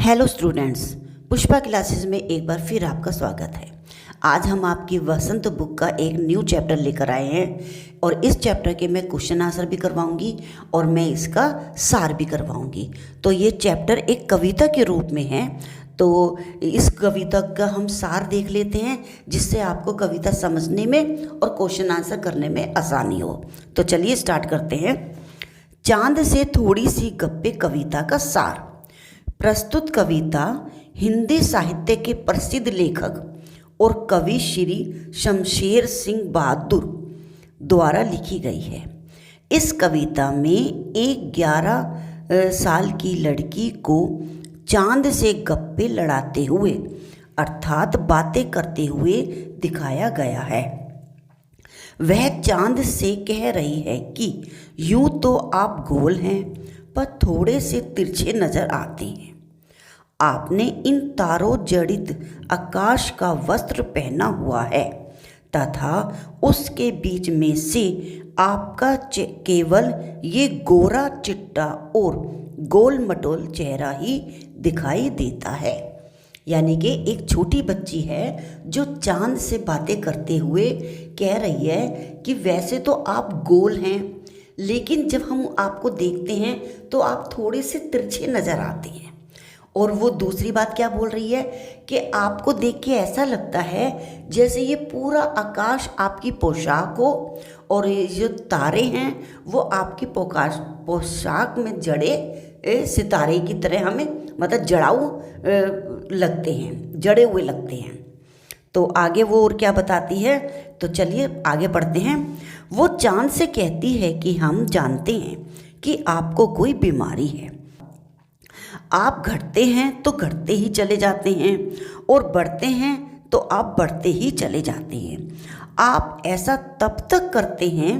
Hello students, Pushpa classes में एक बार फिर आपका स्वागत है। आज हम आपकी वसंत बुक का एक न्यू चैप्टर लेकर आए हैं और इस चैप्टर के मैं क्वेश्चन आंसर भी करवाऊंगी और मैं इसका सार भी करवाऊंगी। तो ये चैप्टर एक कविता के रूप में है, तो इस कविता का हम सार देख लेते हैं जिससे आपको कविता समझने में और क्वेश्चन आंसर करने में आसानी हो। तो चलिए स्टार्ट करते हैं। चांद से थोड़ी सी गप्पे कविता का सार। प्रस्तुत कविता हिंदी साहित्य के प्रसिद्ध लेखक और कवि श्री शमशेर सिंह बहादुर द्वारा लिखी गई है। इस कविता में एक 11 साल की लड़की को चांद से गप्पे लड़ाते हुए अर्थात बातें करते हुए दिखाया गया है। वह चांद से कह रही है कि यूं तो आप गोल हैं पर थोड़े से तिरछे नजर आते हैं। आपने इन तारों जड़ित आकाश का वस्त्र पहना हुआ है तथा उसके बीच में से आपका केवल ये गोरा चिट्टा और गोल मटोल चेहरा ही दिखाई देता है। यानी कि एक छोटी बच्ची है जो चांद से बातें करते हुए कह रही है कि वैसे तो आप गोल हैं, लेकिन जब हम आपको देखते हैं तो आप थोड़े से तिरछे नज़र आते हैं। और वो दूसरी बात क्या बोल रही है कि आपको देख के ऐसा लगता है जैसे ये पूरा आकाश आपकी पोशाक हो और ये जो तारे हैं वो आपकी पोशाक में जड़े सितारे की तरह हमें मतलब जड़ाऊ लगते हैं, जड़े हुए लगते हैं। तो आगे वो और क्या बताती है, तो चलिए आगे पढ़ते हैं। वो चांद से कहती है कि हम जानते हैं कि आपको कोई बीमारी है। आप घटते हैं तो घटते ही चले जाते हैं और बढ़ते हैं तो आप बढ़ते ही चले जाते हैं। आप ऐसा तब तक करते हैं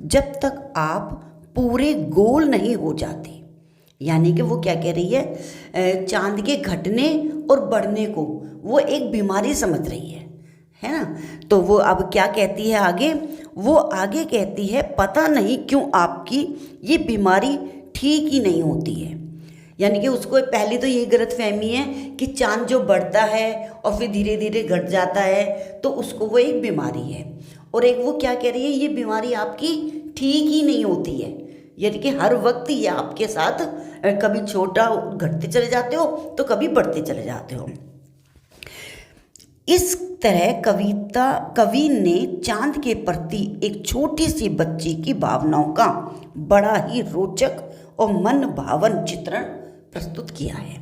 जब तक आप पूरे गोल नहीं हो जाते। यानी कि वो क्या कह रही है, चांद के घटने और बढ़ने को वो एक बीमारी समझ रही है ना। तो वो अब क्या कहती है आगे, वो आगे कहती है पता नहीं क्यों आपकी ये बीमारी ठीक ही नहीं होती है। यानी कि उसको पहली तो ये गलतफहमी है कि चांद जो बढ़ता है और फिर धीरे धीरे घट जाता है तो उसको वो एक बीमारी है। और एक वो क्या कह रही है, ये बीमारी आपकी ठीक ही नहीं होती है। यानी कि हर वक्त ये आपके साथ कभी छोटा घटते चले जाते हो तो कभी बढ़ते चले जाते हो। इस तरह कवि ने चांद के प्रति एक छोटी सी बच्ची की भावनाओं का बड़ा ही रोचक और मन भावन चित्रण प्रस्तुत किया है।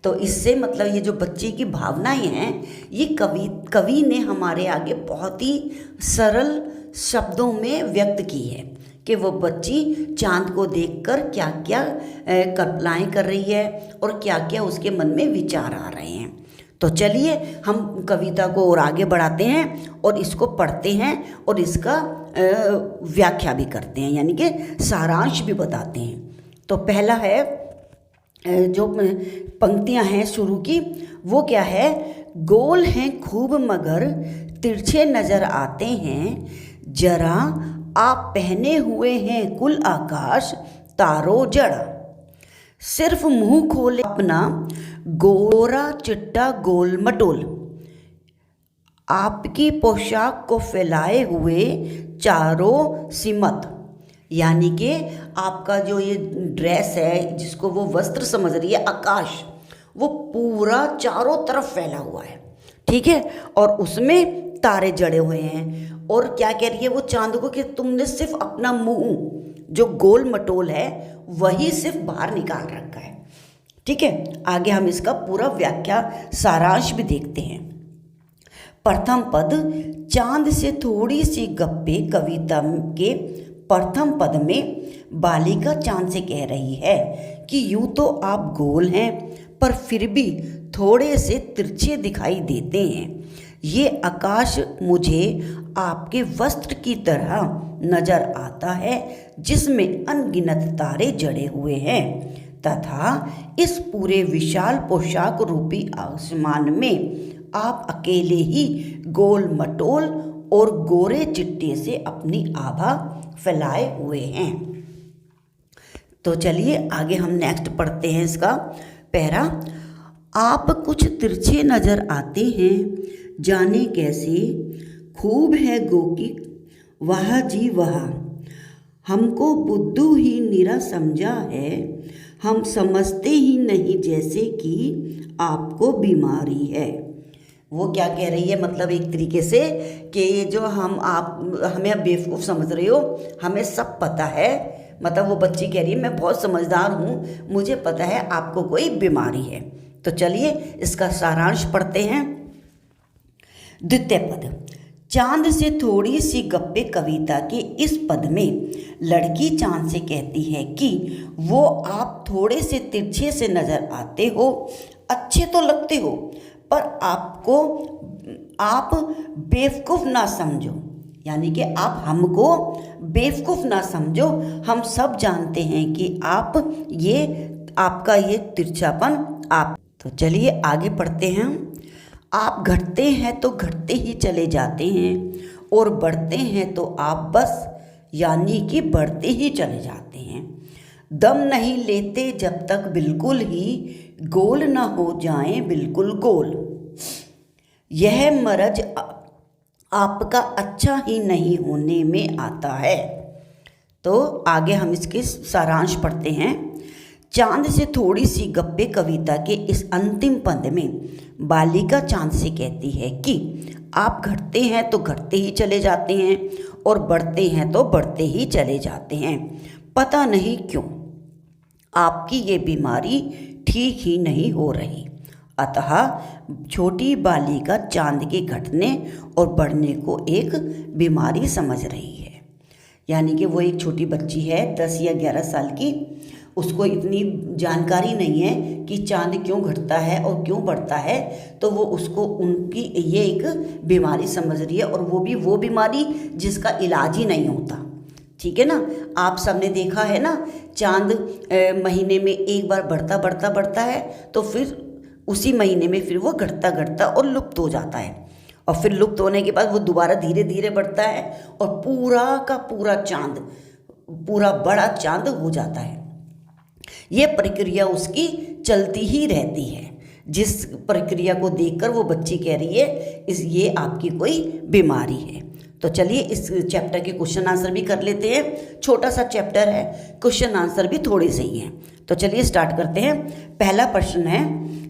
तो इससे मतलब ये जो बच्ची की भावनाएं हैं ये कवि ने हमारे आगे बहुत ही सरल शब्दों में व्यक्त की है कि वो बच्ची चांद को देखकर क्या क्या कल्पनाएं कर रही है और क्या क्या उसके मन में विचार आ रहे हैं। तो चलिए हम कविता को और आगे बढ़ाते हैं और इसको पढ़ते हैं और इसका व्याख्या भी करते हैं, यानी कि सारांश भी बताते हैं। तो पहला है, जो पंक्तियां हैं शुरू की वो क्या है, गोल हैं खूब मगर तिरछे नजर आते हैं, जरा आप पहने हुए हैं कुल आकाश तारो जड़ा, सिर्फ मुंह खोले अपना गोरा चिट्टा गोल मटोल, आपकी पोशाक को फैलाए हुए चारों सिमत। यानी कि आपका जो ये ड्रेस है जिसको वो वस्त्र समझ रही है, आकाश वो पूरा चारों तरफ फैला हुआ है, ठीक है, और उसमें तारे जड़े हुए हैं। और क्या कह रही है वो चांद को कि तुमने सिर्फ अपना मुंह जो गोल मटोल है वही सिर्फ बाहर निकाल रखा है, ठीक है। आगे हम इसका पूरा व्याख्या सारांश भी देखते हैं। प्रथम पद, चांद से थोड़ी सी गप्पे कविता के प्रथम पद में बालिका चांद से कह रही है कि यूं तो आप गोल हैं पर फिर भी थोड़े से तिरछे दिखाई देते हैं। ये आकाश मुझे आपके वस्त्र की तरह नजर आता है जिसमें अनगिनत तारे जड़े हुए हैं तथा इस पूरे विशाल पोशाक रूपी आसमान में आप अकेले ही गोल मटोल और गोरे चिट्टे से अपनी आभा फैलाए हुए हैं। तो चलिए आगे हम नेक्स्ट पढ़ते हैं इसका पैरा। आप कुछ तिरछे नजर आते हैं, जाने कैसे, खूब है गो की वाह जी वाह। हमको बुद्धू ही निरा समझा है, हम समझते ही नहीं जैसे कि आपको बीमारी है। वो क्या कह रही है, मतलब एक तरीके से कि ये जो आप हमें बेवकूफ़ समझ रहे हो, हमें सब पता है। मतलब वो बच्ची कह रही है मैं बहुत समझदार हूँ, मुझे पता है आपको कोई बीमारी है। तो चलिए इसका सारांश पढ़ते हैं। द्वितीय पद, चांद से थोड़ी सी गप्पे कविता के इस पद में लड़की चांद से कहती है कि वो आप थोड़े से तिरछे से नजर आते हो, अच्छे तो लगते हो, पर आप बेवकूफ़ ना समझो, यानी कि आप हमको बेवकूफ़ ना समझो। हम सब जानते हैं कि आपका ये तिरछापन आप। तो चलिए आगे पढ़ते हैं। आप घटते हैं तो घटते ही चले जाते हैं, और बढ़ते हैं तो आप बस यानी कि बढ़ते ही चले जाते हैं। दम नहीं लेते जब तक बिल्कुल ही गोल ना हो जाएं बिल्कुल गोल। यह मरज आपका अच्छा ही नहीं होने में आता है। तो आगे हम इसके सारांश पढ़ते हैं। चांद से थोड़ी सी गप्पे कविता के इस अंतिम पद में बालिका चांद से कहती है कि आप घटते हैं तो घटते ही चले जाते हैं, और बढ़ते हैं तो बढ़ते ही चले जाते हैं। पता नहीं क्यों आपकी ये बीमारी ठीक ही नहीं हो रही। अतः छोटी बालिका चांद के घटने और बढ़ने को एक बीमारी समझ रही है। यानी कि वो एक छोटी बच्ची है 10 या 11 साल की, उसको इतनी जानकारी नहीं है कि चांद क्यों घटता है और क्यों बढ़ता है, तो वो उसको उनकी ये एक बीमारी समझ रही है, और वो बीमारी जिसका इलाज ही नहीं होता। ठीक है ना, आप सबने देखा है ना, चांद महीने में एक बार बढ़ता है, तो फिर उसी महीने में फिर वो घटता और लुप्त हो जाता है, और फिर लुप्त होने के बाद वो दोबारा धीरे धीरे बढ़ता है और पूरा का पूरा चांद, पूरा बड़ा चांद हो जाता है। ये प्रक्रिया उसकी चलती ही रहती है, जिस प्रक्रिया को देखकर वो बच्ची कह रही है ये आपकी कोई बीमारी है। तो चलिए इस चैप्टर के क्वेश्चन आंसर भी कर लेते हैं। छोटा सा चैप्टर है, क्वेश्चन आंसर भी थोड़े से ही हैं। तो चलिए स्टार्ट करते हैं। पहला प्रश्न है,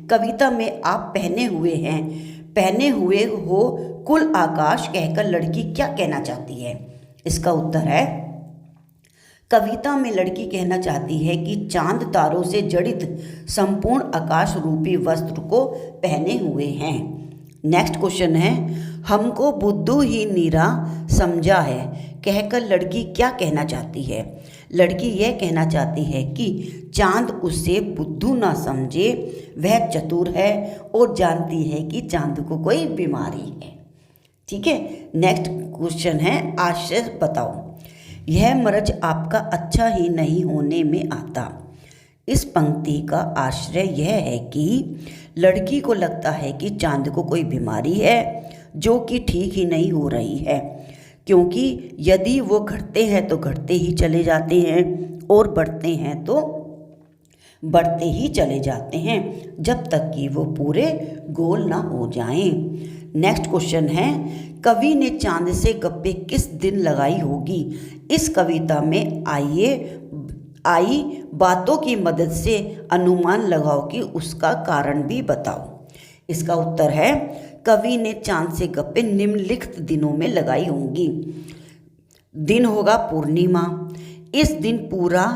कविता में आप पहने हुए हो कुल आकाश कहकर लड़की क्या कहना चाहती है? इसका उत्तर है, कविता में लड़की कहना चाहती है कि चांद तारों से जड़ित संपूर्ण आकाश रूपी वस्त्र को पहने हुए हैं। नेक्स्ट क्वेश्चन है, हमको बुद्धू ही नीरा समझा है कहकर लड़की क्या कहना चाहती है? लड़की यह कहना चाहती है कि चांद उसे बुद्धू ना समझे, वह चतुर है और जानती है कि चांद को कोई बीमारी है। ठीक है। नेक्स्ट क्वेश्चन है, आश्चर्य बताओ। यह मरज आपका अच्छा ही नहीं होने में आता। इस पंक्ति का आश्चर्य यह है कि लड़की को लगता है कि चांद को कोई बीमारी है जो कि ठीक ही नहीं हो रही है, क्योंकि यदि वो घटते हैं तो घटते ही चले जाते हैं और बढ़ते हैं तो बढ़ते ही चले जाते हैं, जब तक कि वो पूरे गोल ना हो जाएं। नेक्स्ट क्वेश्चन है, कवि ने चांद से गप्पे किस दिन लगाई होगी? इस कविता में आई बातों की मदद से अनुमान लगाओ कि उसका कारण भी बताओ। इसका उत्तर है, कवि ने चांद से गप्पे निम्नलिखित दिनों में लगाई होंगी। दिन होगा पूर्णिमा। इस दिन पूरा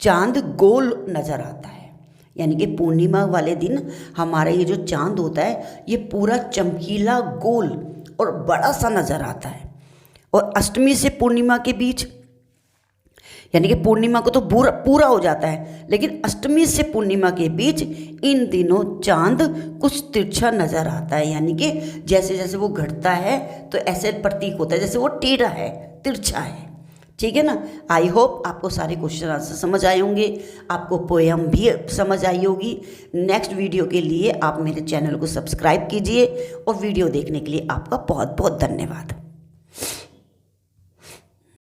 चांद गोल नज़र आता है, यानी कि पूर्णिमा वाले दिन हमारा ये जो चांद होता है ये पूरा चमकीला गोल और बड़ा सा नज़र आता है। और अष्टमी से पूर्णिमा के बीच, यानी कि पूर्णिमा को तो पूरा हो जाता है, लेकिन अष्टमी से पूर्णिमा के बीच इन दिनों चांद कुछ तिरछा नज़र आता है, यानी कि जैसे जैसे वो घटता है तो ऐसे प्रतीक होता है जैसे वो टेढ़ा है, तिरछा है। ठीक है ना। आई होप आपको सारे क्वेश्चन आंसर समझ आए होंगे, आपको पोएम भी समझ आई होगी। नेक्स्ट वीडियो के लिए आप मेरे चैनल को सब्सक्राइब कीजिए, और वीडियो देखने के लिए आपका बहुत बहुत धन्यवाद।